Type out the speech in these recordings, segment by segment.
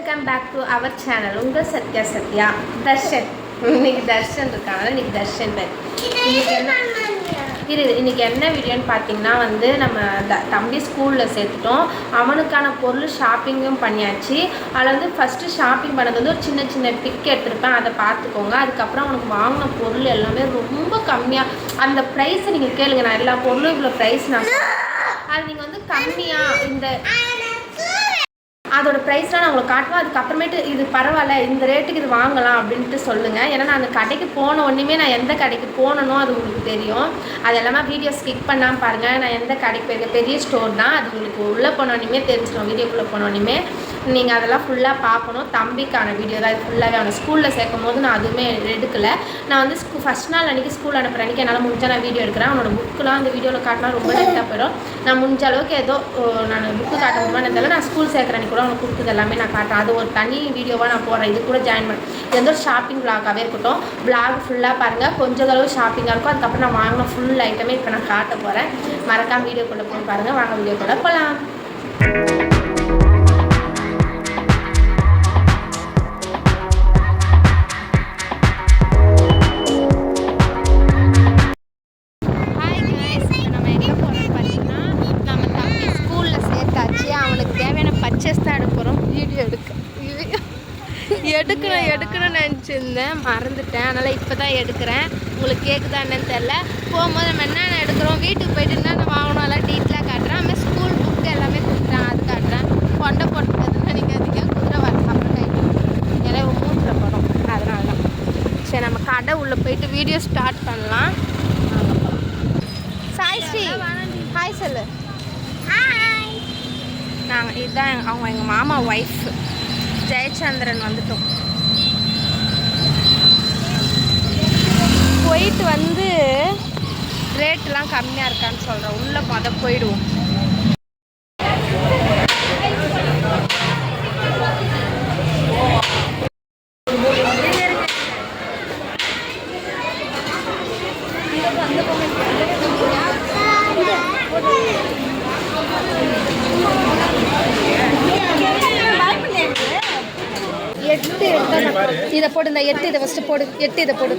Welcome back to our channel. உங்கள் சத்யா தர்ஷன். இன்னைக்கு தர்ஷன் இருக்காங்க. இன்னைக்கு தர்ஷன் பேர். இன்னைக்கு என்ன வீடியோன்னு பார்த்தீங்கன்னா வந்து நம்ம தம்பி ஸ்கூலில் சேர்த்துட்டோம். அவனுக்கான பொருள் ஷாப்பிங்கும் பண்ணியாச்சு. அதில் வந்து ஃபஸ்ட்டு ஷாப்பிங் பண்ணது வந்து ஒரு சின்ன சின்ன பிக் எடுத்துருப்பேன், அதை பார்த்துக்கோங்க. அதுக்கப்புறம் அவனுக்கு வாங்கின பொருள் எல்லாமே ரொம்ப கம்மியாக, அந்த ப்ரைஸை நீங்கள் கேளுங்க. நான் எல்லா பொருளும் இவ்வளோ ப்ரைஸ் நான் அது நீங்கள் வந்து கம்மியாக இந்த அதோட ப்ரைஸ்லாம் நான் உங்களுக்கு காட்டுவேன். அதுக்கப்புறமேட்டு இது பரவாயில்ல, இந்த ரேட்டுக்கு இது வாங்கலாம் அப்படின்ட்டு சொல்லுங்கள். ஏன்னா நான் அந்த கடைக்கு போன ஒன்றுமே நான் எந்த கடைக்கு போனனோ அது உங்களுக்கு தெரியும். அது எல்லாமே வீடியோ ஸ்கிப் பண்ணாமல் பாருங்கள். நான் எந்த கடைக்கு பெரிய ஸ்டோர் தான், அது உங்களுக்கு உள்ளே போனோன்னே தெரிஞ்சிடும். வீடியோக்குள்ளே போனோன்னே நீங்கள் அதெல்லாம் ஃபுல்லாக பார்க்கணும். தம்பிக்கான வீடியோ தான் இது ஃபுல்லாகவே. அவனை ஸ்கூலில் சேர்க்கும் போது நான் அதுவுமே எடுக்கலை. நான் வந்து ஃபஸ்ட் நாள் அன்றைக்கி ஸ்கூல் அனுப்புகிற அன்றைக்கி என்னால் முடிஞ்சால் நான் வீடியோ எடுக்கிறேன். அவனோட புக்கெலாம் அந்த வீடியோவில் காட்டினா ரொம்ப லேட்டாக போயிடும். நான் முடிஞ்ச அளவுக்கு ஏதோ நான் புக்கு காட்ட முடியுமான்னு நான் ஸ்கூல் சேர்க்குற அன்றைக்கி கூட அவனுக்கு கொடுத்தது எல்லாமே நான் காட்டுறேன். அது ஒரு தனி வீடியோவாக நான் போடுறேன். இது கூட ஜாயின் பண்ணேன். இது வந்து ஒரு ஷாப்பிங் விளாகாகவே இருக்கட்டும். விளாக் ஃபுல்லாக பாருங்கள். கொஞ்சம் அளவு ஷாப்பிங்காக இருக்கும். அதுக்கப்புறம் நான் வாங்கின ஃபுல் ஐட்டமே இப்போ நான் காட்ட போகிறேன். மறக்காமல் வீடியோ கூட போய் பாருங்கள். வாங்க வீடியோ கூட போகலாம். எடுக்கணும்னு நினச்சிருந்தேன், மறந்துட்டேன். அதனால் இப்போ தான் எடுக்கிறேன். உங்களுக்கு கேட்குதா என்னன்னு தெரில. போகும்போது நம்ம என்னென்ன எடுக்கிறோம், வீட்டுக்கு போயிட்டு என்னென்ன வாங்கணும் எல்லாம் டீட்டெயிலாக காட்டுறேன். அதுமாதிரி ஸ்கூல் புக்கு எல்லாமே கொடுத்துட்டேன், அது காட்டுறேன். கொண்டை போட்டுக்கிறதுனா நீங்கள் அதிகம் குதிரை வர அப்புறம் கைட்டு ஏன்னா மூச்சில் போடும். அதனால தான் சரி நம்ம கடை உள்ளே போயிட்டு வீடியோ ஸ்டார்ட் பண்ணலாம். சாய் ஸ்ரீ ஹாய் சொல்லு. நாங்கள் இதுதான் அவங்க எங்கள் மாமா ஒய்ஃப் ஜெயச்சந்திரன் வந்துட்டோம். போயிட்டு வந்து ரேட்டெலாம் கம்மியாக இருக்கான்னு சொல்கிறேன். உள்ளே போயிடுவோம். இதை போடு. இந்த 8 இதை ஃபஸ்ட்டு போடு. 8 இதை போடு.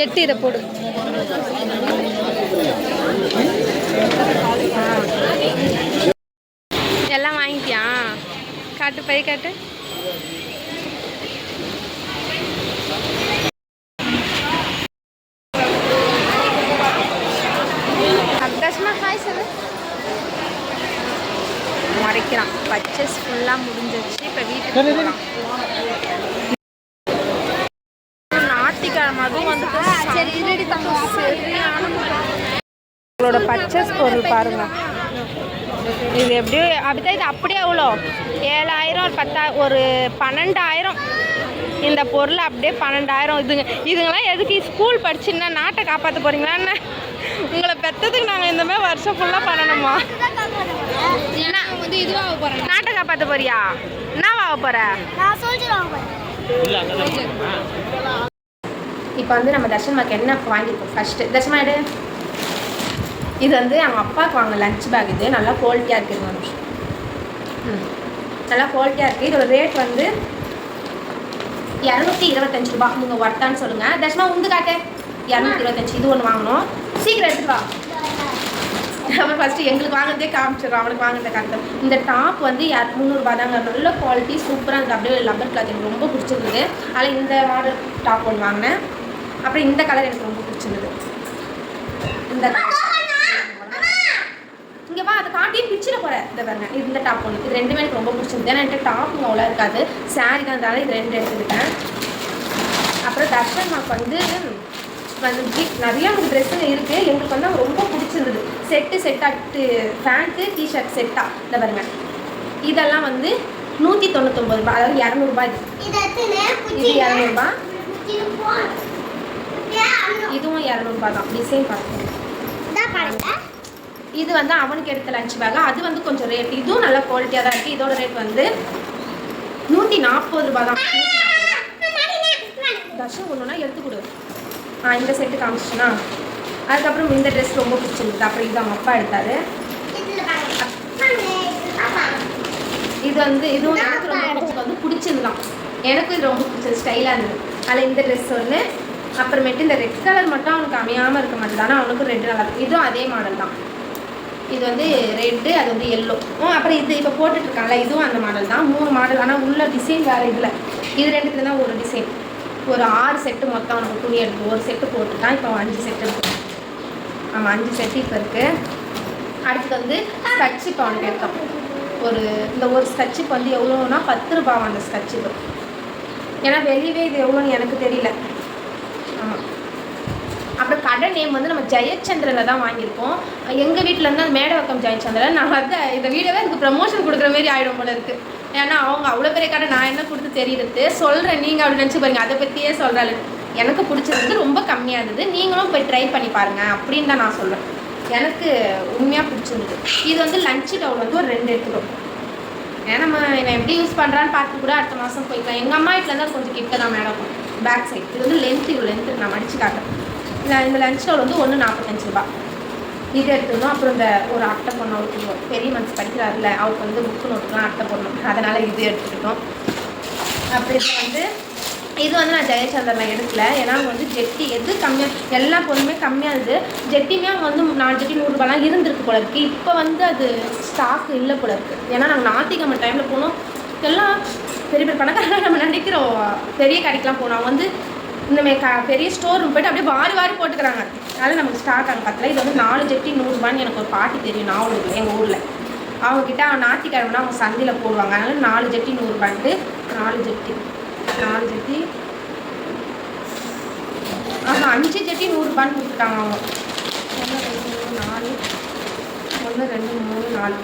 8 இதை போடு. எல்லாம் வாங்கிட்டியா? காட்டு பை காட்டு. அப்தாஸ்மா ஹாய் சொல்லு. மறைக்கிறான். பர்ச்சேஸ் ஃபுல்லாக முடிஞ்சிச்சு. இப்போ வீட்டுக்கு போகலாம். ஞாயிற்றுக்கிழமை அதுவும் வந்து உங்களோட பர்ச்சேஸ் பொருள் பாருங்கள். இது எப்படியோ அப்படிதான். இது அப்படியே எவ்வளோ 7,000 ஒரு 10,000 ஒரு 12,000. இந்த பொருள் அப்படியே 12,000. இதுங்கெல்லாம் எதுக்கு? ஸ்கூல் படிச்சுன்னா நாட்டை காப்பாற்ற போகிறீங்களா என்ன? உங்களை பெற்றதுக்கு நாங்கள் இந்த மாதிரி வருஷம் ஃபுல்லாக பண்ணணுமா? என்ன வந்து இதுவாக போகிறேன். நாட்டை காப்பாற்ற போறியா? என்னவாக போகிற? இப்போ வந்து நம்ம தர்ஷன்மாக்கு என்ன வாங்கியிருக்கோம் ஃபஸ்ட்டு. தர்ஷமா எடு. இது வந்து அவங்க அப்பாவுக்கு வாங்க லஞ்ச் பேக். இது நல்லா குவாலிட்டியாக இருக்குது. ஒரு நிமிஷம். நல்லா குவாலிட்டியாக இருக்குது. இதோட ரேட் வந்து 225 ரூபா. நீங்கள் ஒர்த்தான்னு சொல்லுங்கள். தர்ஷமா உந்து காட்டு. 225. இது ஒன்று வாங்கணும். சீக்கிரம் எடுத்துட்டு வா. அப்புறம் ஃபஸ்ட்டு எங்களுக்கு வாங்கினதே காமிச்சிடுறோம். அவனுக்கு வாங்கினதை காமிச்சோம். இந்த டாப் வந்து 300 ரூபா தாங்க. நல்ல குவாலிட்டி சூப்பராக இருந்தது. அப்படியே லப்பர் கிளாத் எனக்கு ரொம்ப பிடிச்சிருந்தது. அதில் இந்த மாடல் டாப் ஒன்று வாங்கினேன். அப்புறம் இந்த கலர் எனக்கு ரொம்ப பிடிச்சிருந்தது. இந்த இங்கே வா, அதை காட்டியும் பிச்சிட போகிறேன். இந்த பாருங்க, இந்த டாப் ஒன்று. இது ரெண்டுமே எனக்கு ரொம்ப பிடிச்சிருந்தது. ஏன்னா என்கிட்ட டாப்புங்க அவ்வளோ இருக்காது, சாரீ தான் இருந்தாலும் இது 2 எடுத்துக்கிட்டேன். அப்புறம் தர்ஷன்மாக்கு வந்து நிறையா எனக்கு ட்ரெஸ்ஸுங்க இருக்குது. எங்களுக்கு வந்து ரொம்ப பிடிச்சிருந்தது. செட்டாட்டு பேண்ட்டு டிஷர்ட் செட்டாக இந்த பாருங்க. இதெல்லாம் வந்து 199 ரூபா, அதாவது 200 ரூபாய். இது 200 ரூபா. இதுவும் 200 ரூபா தான். டிசைன் பார்த்துக்கோங்க. இது வந்து அவனுக்கு எடுத்த லஞ்ச் பேக். அது வந்து கொஞ்சம் ரேட். இதுவும் நல்ல குவாலிட்டியாக தான் இருக்குது. இதோட ரேட் வந்து 140 ரூபா தான். தர்ஷன் ஒன்றுனா எடுத்து கொடு. இந்த செட்டு காமிச்சிச்சுன்னா அதுக்கப்புறம் இந்த ட்ரெஸ் ரொம்ப பிடிச்சிருந்தது. அப்புறம் இது அவங்க அப்பா எடுத்தார். இது வந்து இதுவும் எனக்கு ரொம்ப வந்து பிடிச்சிருந்தான். எனக்கும் இது ரொம்ப பிடிச்சது, ஸ்டைலாக இருந்தது. அதில் இந்த ட்ரெஸ் ஒன்று, அப்புறமேட்டு இந்த ரெட் கலர் மட்டும் அவனுக்கு அமையாமல் இருக்க மாட்டேது. ஆனால் அவனுக்கு ரெட் நல்லா இருக்கும். இதுவும் அதே மாடல் தான். இது வந்து ரெட்டு, அது வந்து எல்லோ. அப்புறம் இது இப்போ போட்டுட்ருக்காங்கல்ல, இதுவும் அந்த மாடல் தான். 3 மாடல். ஆனால் உள்ள டிசைன் வேறு. இதில் இது 2த்துல தான் ஒரு டிசைன். ஒரு 6 செட்டு மொத்தம் அவனுக்கு துணி எடுத்து ஒரு செட்டு போட்டுட்டான். இப்போ 5 செட்டு இருக்குது. ஆமாம், 5 செட்டு இப்போ இருக்குது. அடுத்து வந்து ஸ்கட்ச் இப்போ அவனுக்கு எடுத்தோம். இந்த ஒரு ஸ்கட்சுக்கு வந்து எவ்வளோன்னா 10 ரூபா அந்த ஸ்கட்சுக்கு. ஏன்னா வெளியவே இது எவ்வளோன்னு எனக்கு தெரியல. ஆமாம். அப்புறம் கடை நேம் வந்து நம்ம ஜெயச்சந்திரனில் தான் வாங்கியிருக்கோம். எங்கள் வீட்டில் இருந்து அந்த மேடவக்கம் ஜெயச்சந்திரன். நான் வந்து இந்த வீடியோவே எனக்கு ப்ரமோஷன் கொடுக்குற மாரி ஆகிடும் போல இருக்குது. ஏன்னா அவங்க அவ்வளோ பெரிய கடை, நான் என்ன கொடுத்து தெரியுது சொல்கிறேன். நீங்கள் அப்படி நினச்சி பாருங்க, அதை பற்றியே சொல்கிறாள். எனக்கு பிடிச்சது வந்து ரொம்ப கம்மியாக இருந்தது. நீங்களும் போய் ட்ரை பண்ணி பாருங்கள் அப்படின்னு தான் நான் சொல்கிறேன். எனக்கு உண்மையாக பிடிச்சிருந்தது. இது வந்து லஞ்சு டவுல் வந்து ஒரு 2 எடுத்துடும். ஏன்னா நம்ம என்ன எப்படி யூஸ் பண்ணுறான்னு பார்த்து கூட அடுத்த மாதம் போய்க்கலாம். எங்கள் அம்மா வீட்டில் தான் கொஞ்சம் கிட்ட தான் மேடம் பேக் சைட். இது வந்து லென்த்து நான் மடித்து காட்டுறேன். இந்த லஞ்ச் டவுல் வந்து 1.45 ரூபா. இது எடுத்துக்கணும். அப்புறம் இந்த ஒரு அட்டை பொண்ணு அவருக்கு பெரிய மனசு படிக்கிறாருல, அவருக்கு வந்து புக்கு நோட்டுக்கெலாம் அட்டை போடணும். அதனால் இது எடுத்துக்கிட்டோம். அப்படி வந்து இது வந்து நான் ஜெயச்சந்திரன் எடுக்கல. ஏன்னா அவங்க வந்து ஜெட்டி எது கம்மியாக, எல்லா பொருளுமே கம்மியாக இருந்தது. ஜெட்டியுமே அவங்க வந்து 4 ஜெட்டி 100 ரூபாலாம் இருந்திருக்கு போல இருக்குது. இப்போ வந்து அது ஸ்டாக் இல்லை போல இருக்குது. ஏன்னா நாங்கள் ஞாயிற்றுக்கிழமை டைமில் போனோம். எல்லாம் பெரிய பெரிய பணக்காரங்க நம்ம நினைக்கிறோம் பெரிய கடைக்கெலாம் போனோம். அவங்க வந்து இந்த பெரிய ஸ்டோர் ரூம் போய்ட்டு அப்படியே வாரி போட்டுக்கிறாங்க. அதனால் நமக்கு ஸ்டாக் ஆக பார்த்தல. இது வந்து 4 ஜெட்டி 100 ரூபான்னு எனக்கு ஒரு பாட்டி தெரியும், நாவூரில், எங்கள் ஊரில். அவங்கக்கிட்ட ஞாயிற்றுக்கிழமைனா அவங்க சந்தையில் போடுவாங்க. அதனால் 4 ஜெட்டி 100 ரூபான்ட்டு 4 ஜெட்டி 5 ஜெட்டி 100 ரூபான்னு கொடுத்துட்டாங்க அவங்க. 1 2 3 4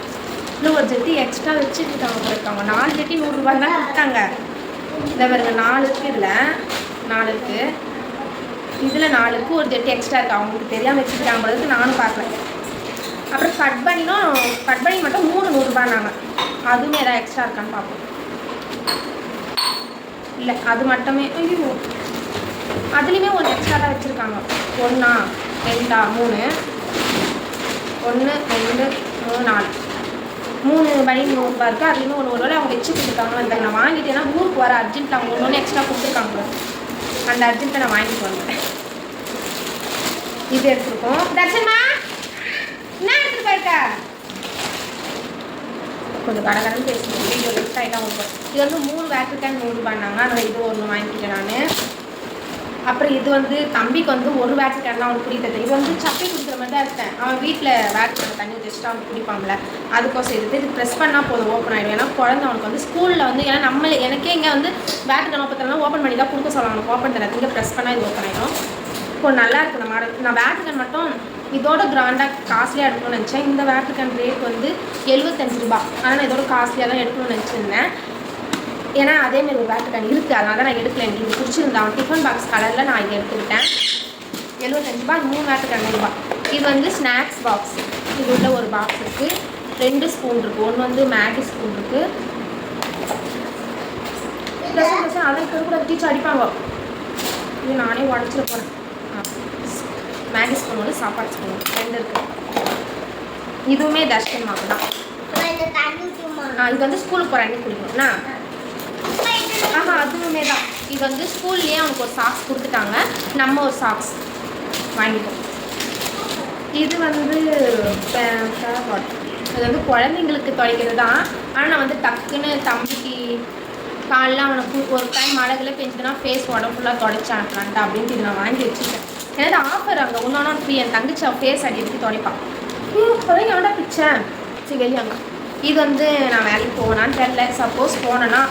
இன்னும் ஒரு ஜெட்டி எக்ஸ்ட்ரா வச்சுருக்காங்க போயிருக்காங்க. 4 ஜெட்டி 100 ரூபாய் தான் கொடுத்தாங்க. இந்த பாருங்க 4 இருக்குது. இதில் 4க்கு ஒரு ஜெட்டி எக்ஸ்ட்ரா இருக்குது. அவங்களுக்கு தெரியாமல் வச்சுருக்காங்க போகிறதுக்கு நானும் பார்க்கல. அப்புறம் கட் பண்ணி மட்டும் 3 100 ரூபாய்னாங்க. அதுவுமே எதாவது எக்ஸ்ட்ரா இருக்கான்னு பார்ப்போம். இல்லை, அது மட்டுமே. ஐயோ, அதுலேயுமே ஒன்று எக்ஸ்ட்ரா தான் வச்சுருக்காங்க. 1 2 3 1 2 3 4 3 பனி 100 ரூபா இருக்குது. அதுலேயுமே ஒன்று வேலை அவங்க வச்சு கொடுத்துருக்காங்க. அந்த நான் வாங்கிட்டேன்னா ஊருக்கு வர அர்ஜென்ட்டில் அவங்க ஒன்று எக்ஸ்ட்ரா கொடுத்துருக்காங்க. அந்த அர்ஜென்ட்டை நான் வாங்கிட்டு வந்தேன். இது எடுத்துருக்கோம். தர்ஷன்மா என்ன எடுத்துகிட்டு போயிருக்க? கொஞ்சம் கடகடன்னு பேசுகிறேன், வீடியோ லெஃப்ட் ஆகிட்டா உங்களுக்கு. இது வந்து 3 வேட்டர் கேன் 100 ரூபான்னாங்க. அதனால் இது ஒன்று வாங்கிக்கிட்டேன் நான். அப்புறம் இது வந்து தம்பிக்கு வந்து 1 வேட்டர் கேன்லாம் அவனுக்கு குடிக்கிறது. இது வந்து சப்பி குடிக்கிற மாதிரி தான் இருக்கேன். அவன் வீட்டில் வேட்டர் கேன் தண்ணி ஜஸ்ட்டு அவனுக்கு குடிப்பான்ல, அதுக்கோசம் இது ப்ரெஸ் பண்ணால் போதும் ஓப்பன் ஆகிடும். ஏன்னா குழந்தை அவனுக்கு வந்து ஸ்கூலில் வந்து, ஏன்னா எனக்கே இங்கே வந்து வேட்டர் கேன் ஓப்பன் ஓப்பன் பண்ணி தான் கொடுக்க சொல்லலாம். அவனுக்கு ஓப்பன் தராது. இங்கே ப்ரெஸ் பண்ணால் இது ஓப்பன் ஆகிடும். இப்போ நல்லா இருக்குது இந்த மாடல். நான் வேட்டர் கேன் மட்டும் இதோட கிராண்டாக காஸ்ட்லியாக எடுக்கணும்னு நினச்சேன். இந்த வேட்டர் கேன் ரேட் வந்து 75 ரூபா. ஆனால் நான் இதோட காஸ்ட்லியாக தான் எடுக்கணும்னு நினச்சிருந்தேன். ஏன்னா அதேமாதிரி ஒரு வேட்டர் கேன் இருக்குது, அதனால தான் நான் எடுக்கல. எனக்கு இது பிடிச்சிருந்தேன். அவன் டிஃபன் பாக்ஸ் கலரில் நான் இதை எடுத்துக்கிட்டேன். 75 ரூபா. 3 வேட்டர் கேன் 100 ரூபா. இது வந்து ஸ்நாக்ஸ் பாக்ஸ். இது உள்ள ஒரு பாக்ஸ் இருக்குது. 2 ஸ்பூன் இருக்குது. ஒன்று வந்து மேகி ஸ்பூன் இருக்குது. அதை இப்போ கூட டீச்சர் அடிப்பாங்க. இது நானே உடச்சிட போகிறேன். மேகி ஸ்பூன் ஒன்று, சாப்பாடு ஸ்பூன் 2 இருக்குது. இதுவுமே தர்ஷன் மாவு தான். இது வந்து ஸ்கூலுக்கு போகிற அன்னைக்கு குடிக்கணும்னா அதுவுமே தான். இது வந்து ஸ்கூல்லேயே அவனுக்கு ஒரு சாக்ஸ் கொடுத்துட்டாங்க. நம்ம ஒரு சாக்ஸ் வாங்கிட்டோம். இது வந்து இது வந்து குழந்தைங்களுக்கு துடைக்கிறது தான். ஆனால் நான் வந்து டக்குன்னு தம்பிக்கு காலைல அவனுக்கு ஒரு டைம் மழைகளை பெஞ்சுதுன்னா ஃபேஸ் உடம்பு ஃபுல்லாக துடைச்சி அனுப்பலான்ட்டு அப்படின்ட்டு இது நான் வாங்கி வச்சுருக்கேன். ஏன்னா ஆஃபர் அங்கே ஒன்றா ஃப்ரீ. என் தங்கச்சி அவள் ஃபேஸ் அடி எடுத்து துடைப்பான். இப்போதான் எவ்வளோ பிச்சேன் சரி வெளியாங்க. இது வந்து நான் வேலைக்கு போவேனான்னு தெரில. சப்போஸ் போனேன்னா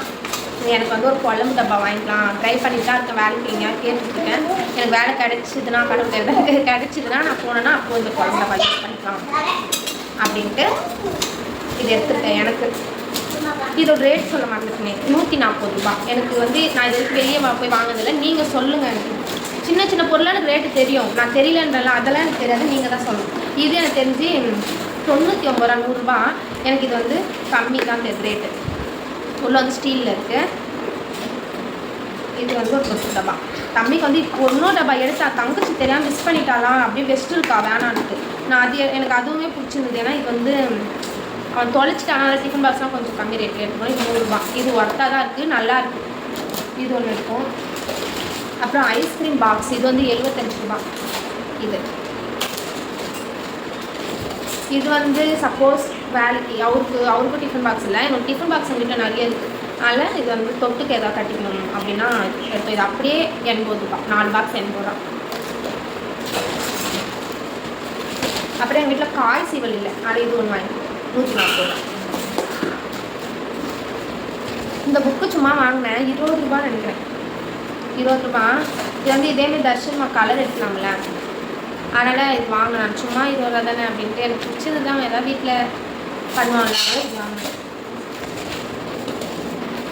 எனக்கு வந்து ஒரு குழம்பு டப்பா வாங்கிக்கலாம். ட்ரை பண்ணிட்டு தான் இருக்கேன். வேலைக்கு எங்கேயாவது கேட்டுருக்கேன். எனக்கு வேலை கிடச்சிதுன்னா கடவுள் கிடச்சிதுன்னா நான் போனேன்னா அப்போது இந்த குழம்பு டப்பா யூஸ் பண்ணிக்கலாம் அப்படின்ட்டு இது எடுத்துருக்கேன். எனக்கு இதோட ரேட் சொல்ல மாட்டேங்குது. 140 ரூபா. எனக்கு வந்து நான் இது வரைக்கும் வெளியே போய் வாங்கினதில்லை. நீங்கள் சொல்லுங்கள். எனக்கு சின்ன சின்ன பொருளாக எனக்கு ரேட்டு தெரியும். நான் தெரியலன்றலாம், அதெல்லாம் எனக்கு தெரியாது. நீங்கள் தான் சொல்லணும். இது எனக்கு தெரிஞ்சு 99 ரூபா 100 ரூபா. எனக்கு இது வந்து கம்மி தான் தெரியுது ரேட்டு. உள்ள வந்து ஸ்டீலில் இருக்குது. இது வந்து ஒரு கொசு டப்பா. தம்பிக்கு வந்து இப்போ இன்னொரு டப்பா எடுத்தா தங்கச்சி தெரியாமல் மிஸ் பண்ணிட்டாலாம். அப்படியே வெஸ்ட் இருக்கா வேணான்ட்டு. நான் அது எனக்கு அதுவுமே பிடிச்சிருந்தது. ஏன்னா இது வந்து அவன் தொலைச்சிட்டான டிஃபன் பாக்ஸ்லாம் கொஞ்சம் கம்மி ரேட்டில் எடுக்கணும். இது 100 ரூபா. இது ஒர்த்தாக தான் இருக்குது, நல்லாயிருக்கு. இது ஒன்று இருக்கும். அப்புறம் ஐஸ்கிரீம் பாக்ஸ் இது வந்து 75 ரூபா. இது வந்து சப்போஸ் வேலைக்கு அவருக்கும் டிஃபன் பாக்ஸ் இல்லை, என்னோட டிஃபன் பாக்ஸ் எங்கள் நிறைய இருக்குது. அதனால் இது வந்து தொட்டுக்கு எதாவது கட்டிக்கணும் அப்படின்னா எடுத்து இது அப்படியே 80 ரூபா. 4 பாக்ஸ் 80 ரூபா. அப்புறம் எங்கள் வீட்டில் காய் சீவல் இல்லை, அதனால் இது ஒன்று வாங்கிக்கணும். 140 ரூபா. இந்த புக்கு சும்மா வாங்கினேன், 20 ரூபா நினைக்கிறேன். 20 ரூபா. இது வந்து இதேமாதிரி தர்ஷன்மா கலர் எடுக்கலாம்ல, அதனால் இது வாங்கினேன். சும்மா 20 ரூபா தானே அப்படின்ட்டு எனக்கு பிடிச்சது தான், ஏதாவது வீட்டில் பண்ணுவாங்கனால இது வாங்கினேன்.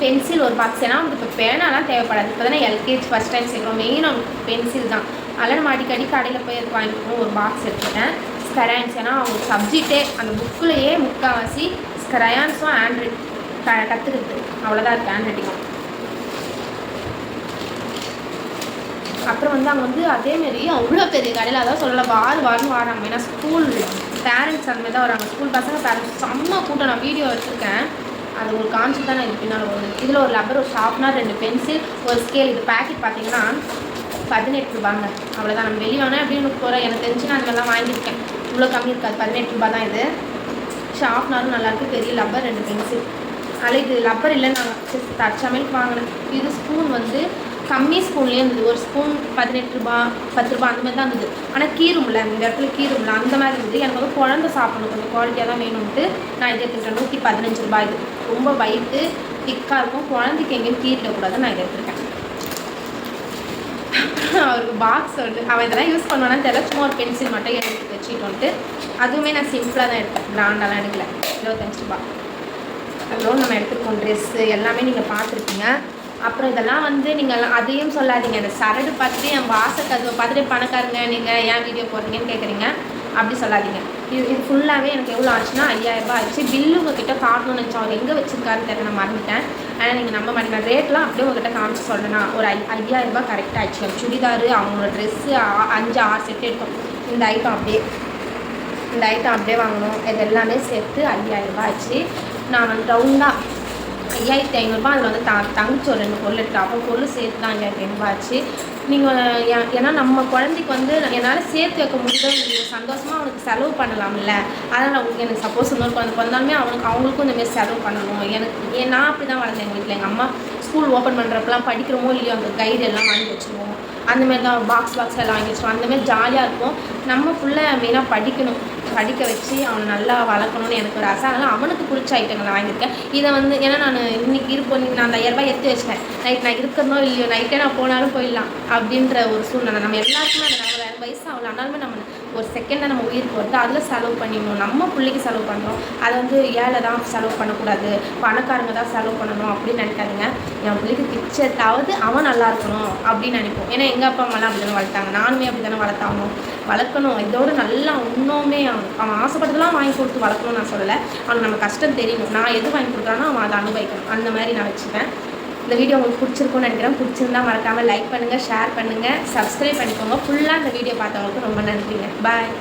பென்சில் ஒரு பாக்ஸ், ஏன்னா அவனுக்கு இப்போ பேனாலாம் தேவைப்படாது. இப்போ தானே எல்கேஜி ஃபஸ்ட் டைம் சேர்க்குறோம். மெயின் அவனுக்கு பென்சில் தான். அதனால் நம்ம அடிக்கடி கடையில் போய் அது வாங்கிக்கணும். ஒரு பாக்ஸ் எடுத்துட்டேன். ஸ்கரையான்ஸ், ஏன்னா அவங்க சப்ஜெக்டே அந்த புக்கிலேயே முக்கால்வாசி ஸ்கரையான்ஸும் ஹேண்ட் கற்றுக்கிறது அவ்வளோதான் இருக்குது, ஹேண்ட் ரைட்டிங்கும். அப்புறம் வந்து அவங்க வந்து அதேமாரி அவ்வளோ பெரிய கடையில் அதான் சொல்லலாம் வாரம்னு வராங்க. ஏன்னா ஸ்கூல் பேரண்ட்ஸ் அந்த மாதிரி தான் வராங்க. ஸ்கூல் பசங்க பேரண்ட்ஸ் செம்ம கூட்டம். நான் வீடியோ எடுத்துருக்கேன், அது ஒரு கான்செப்ட் தான் நான் இது பின்னால் வருது. இதில் ஒரு ரப்பர், ஒரு ஷார்ப்னர், 2 பென்சில், ஒரு ஸ்கேல். இது பேக்கெட் பார்த்தீங்கன்னா 18 ரூபாங்க. அவ்வளோதான். நம்ம வெளியே வாங்கினேன் அப்படின்னு போகிறேன். எனக்கு தெரிஞ்சு நான் இதெல்லாம் வாங்கியிருக்கேன். இவ்வளோ கம்மி இருக்காது, 18 ரூபா தான். இது ஷார்ப்னரும் நல்லாயிருக்கு, பெரிய ரப்பர், 2 பென்சில். அதில் இது ரப்பர் இல்லை, நாங்கள் தற்சமைக்கு வாங்கினேன். இது ஸ்பூன் வந்து கம்மி ஸ்பூன்லேயே இருந்தது. ஒரு ஸ்பூன் 18 ரூபா 10 ரூபா அந்த மாதிரி தான் இருந்தது. ஆனால் கீரும்ல, இந்த இடத்துல கீரும்ல அந்த மாதிரி இருந்தது. எனக்கு வந்து குழந்தை சாப்பிடணும், கொஞ்சம் குவாலிட்டியாக தான் வேணும்ட்டு நான் இதை எடுத்துக்கிட்டேன். 115 ரூபாய். இது ரொம்ப வைட்டு திக்காக இருக்கும், குழந்தைக்கு எங்கேயும் கீரிடக்கூடாதுன்னு நான் இதை எடுத்துருக்கேன். அவருக்கு பாக்ஸ் வந்து அவன் இதெல்லாம் யூஸ் பண்ணுவானு தெரியல, சும்மா ஒரு பென்சில் மட்டும் எடுத்து வச்சுட்டு வந்துட்டு அதுவுமே நான் சிம்பிளாக தான் எடுத்தேன், பிராண்டெல்லாம் எடுக்கல. 25 ரூபா. அவ்வளோ நம்ம எடுத்துருக்கோம். ட்ரெஸ்ஸு எல்லாமே நீங்கள் பார்த்துருக்கீங்க. அப்புறம் இதெல்லாம் வந்து நீங்கள் அதையும் சொல்லாதீங்க. இந்த சரடு பார்த்துட்டு என் வாசக்கதவை பார்த்துட்டு பணக்காரங்க நீங்கள் ஏன் வீடியோ போடுறீங்கன்னு கேட்குறீங்க, அப்படி சொல்லாதீங்க. இது ஃபுல்லாகவே எனக்கு எவ்வளோ ஆச்சுன்னா 5000 ரூபா ஆச்சு. பில்லு உங்ககிட்ட காட்டணும்னு நினச்சோம், அவர் எங்கே வச்சுருக்காருன்னு தெரியல, நான் மறந்துட்டேன். ஆனால் நீங்கள் நம்ப மாட்டேங்க, ரேட்லாம் அப்படியே உங்ககிட்ட காமிச்சு சொல்கிறேன்னா ஒரு 5000 ரூபா கரெக்டாக ஆச்சு. சுடிதாரு, அவங்களோட ட்ரெஸ்ஸு 5-6 செட்டு எடுக்கும். இந்த ஐட்டம் அப்படியே வாங்கணும். இது எல்லாமே சேர்த்து 5000 ரூபா ஆச்சு. நான் வந்து ரவுண்டாக 5500 ரூபா. அதில் வந்து தங்கச்சி ஒரு 2 பொருள் எடுத்து, அப்போ பொருள் சேர்த்து தான் 5500 ரூபா ஆச்சு. நீங்கள் ஏன்னா நம்ம குழந்தைக்கு வந்து என்னால் சேர்த்து வைக்க முடியல, சந்தோஷமாக அவனுக்கு செலவு பண்ணலாம்ல. அதனால் எனக்கு சப்போஸ் இன்னொரு குழந்தை வந்தாலுமே அவங்களுக்கும் இந்தமாரி செலவு பண்ணணும். நான் அப்படி தான் வளர்ந்தேன். எங்கள் வீட்டில் எங்கள் அம்மா ஸ்கூல் ஓப்பன் பண்ணுறப்பெல்லாம் படிக்கிறோமோ இல்லையோ அந்த கைடு எல்லாம் வாங்கி வச்சுருவோம். அந்தமாரி தான் பாக்ஸ் எல்லாம் வாங்கி வச்சுருவோம். அந்தமாரி ஜாலியாக இருக்கும். நம்ம ஃபுல்லாக மெயினாக படிக்க வச்சு அவனை நல்லா வளர்க்கணும்னு எனக்கு ஒரு ஆசை. அதனால் அவனுக்கு பிடிச்ச ஐட்டங்களை வாங்கியிருக்கேன். இதை வந்து ஏன்னா நான் இன்றைக்கி இருப்போம், நான் அந்த 5000 ரூபாய் எடுத்து வச்சிட்டேன். நைட் நான் இருக்கிறனோ இல்லையோ, நைட்டே நான் போனாலும் போயிடலாம் அப்படின்ற ஒரு சூழ்நிலை. நம்ம எல்லாருக்குமே அந்த நம்ம வயசு அவ்வளோ ஆனாலுமே நம்ம ஒரு செகண்டாக நம்ம உயிர் போகிறது, அதில் செலவு பண்ணிடணும். நம்ம பிள்ளைக்கு செலவு பண்ணுறோம், அதை வந்து ஏழை தான் செலவு பண்ணக்கூடாது, பணக்காரங்க தான் செலவு பண்ணணும் அப்படின்னு நினைக்காதீங்க. என் பிள்ளைக்கு பிக்சர்லாவது அவன் நல்லா இருக்கணும் அப்படின்னு நினைப்போம். ஏன்னா எங்கள் அப்பா அம்மாலாம் அப்படி தானே வளர்த்தாங்க, நானுமே அப்படி தானே வளர்க்கணும். இதோடு நல்லா இன்னுமே அவன் ஆசைப்பட்டதெல்லாம் வாங்கி கொடுத்து வளர்க்கணும்னு நான் சொல்லலை. அவனுக்கு நம்ம கஷ்டம் தெரியணும். நான் எது வாங்கி கொடுக்குறானோ அவன் அதை அனுபவிக்கணும். அந்த மாதிரி நான் வச்சுப்பேன். இந்த வீடியோ உங்களுக்கு பிடிச்சிருக்கும்னு நினைக்கிறேன். பிடிச்சிருந்தா மறக்காமல் லைக் பண்ணுங்கள், ஷேர் பண்ணுங்கள், சப்ஸ்கிரைப் பண்ணிக்கோங்க. ஃபுல்லாக இந்த வீடியோ பார்த்தவங்களுக்கு ரொம்ப நன்றிங்க. பாய்.